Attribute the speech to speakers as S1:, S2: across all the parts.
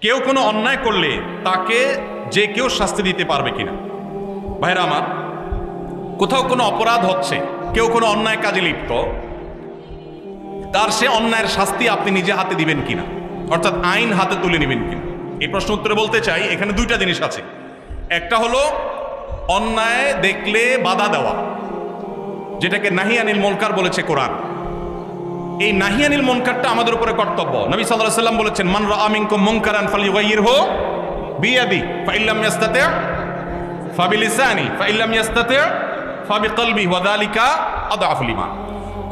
S1: কেউ কোনো অন্যায় করলে তাকে যে কেউ শাস্তি দিতে পারবে কিনা? ভাইরা আমার, কোথাও কোনো অপরাধ হচ্ছে, কেউ কোনো অন্যায় কাজে লিপ্ত, তার সে অন্যায়ের শাস্তি আপনি নিজে হাতে দিবেন কিনা, অর্থাৎ আইন হাতে তুলে নেবেন কিনা? এই প্রশ্ন উত্তরে বলতে চাই, এখানে দুইটা জিনিস আছে। একটা হলো অন্যায় দেখলে বাধা দেওয়া, যেটাকে নাহি আনিল মুনকার বলেছে কোরআন। এই নাহি আনিল মুনকারটা আমাদের উপরে কর্তব্য। নবী সাল্লাল্লাহু আলাইহি ওয়াসাল্লাম বলেছেন, মান রাআ মিনকুম মুনকারান ফালইউগাইয়িরহু বিয়াদি ফাইন লাম ইস্তাতি' ফাবিলিসানি ফাইন লাম ইস্তাতি' ফাবিকলবি ওয়া যালিকা আদআফুল ঈমান।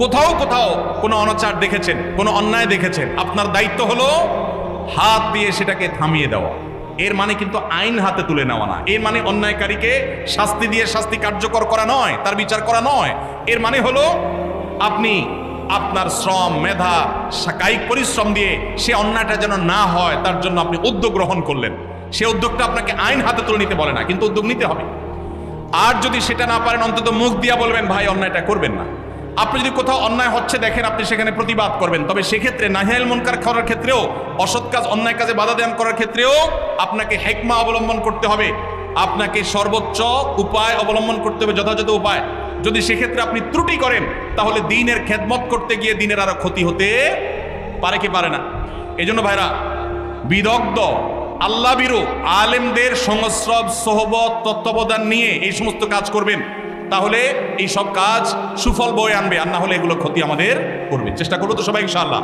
S1: কোথাও কোথাও কোনো অনাচার দেখেছেন, কোনো অন্যায় দেখেছেন, আপনার দায়িত্ব হলো হাত দিয়ে সেটাকে থামিয়ে দেওয়া। এর মানে কিন্তু আইন হাতে তুলে নেওয়া না। এর মানে অন্যায়কারীকে শাস্তি দিয়ে শাস্তি কার্যকর করা নয়, তার বিচার করা নয়। এর মানে হলো আপনি আপনার শ্রম, মেধা, কায়িক পরিশ্রম দিয়ে সে অন্যায়টা যেন না হয় তার জন্য আপনি উদ্যোগ গ্রহণ করলেন। সে উদ্যোগটা আপনাকে আইন হাতে তুলে নিতে বলে না, কিন্তু উদ্যোগ নিতে হবে। আর যদি সেটা না পারেন, অন্তত মুখ দিয়া বলবেন, ভাই অন্যায়টা করবেন না। আপনি যদি কোথাও অন্যায় হচ্ছে দেখেন, আপনি সেখানে প্রতিবাদ করবেন। তবে সেক্ষেত্রে নাহি আনিল মুনকার করার ক্ষেত্রেও, অসৎ কাজ, অন্যায় কাজে বাধা দান করার ক্ষেত্রেও আপনাকে হিকমা অবলম্বন করতে হবে। আপনাকে সর্বোচ্চ উপায় অবলম্বন করতে হবে, যথাযথ উপায়। যদি সেক্ষেত্রে আপনি ত্রুটি করেন, তাহলে দ্বীনের খেদমত করতে গিয়ে দ্বীনের আরো ক্ষতি হতে পারে কি পারে না? এজন্য ভাইরা, বিদগ্ধ আল্লাহ বিরু আলেমদের সংস্রব, সোহবত, তত্ত্বাবধান নিয়ে এই সমস্ত কাজ করবেন, তাহলে এই সব কাজ সুফল বয়ে আনবে। আর না হলে এগুলো ক্ষতি আমাদের করবে। চেষ্টা করবো তো সবাই ইনশাআল্লাহ।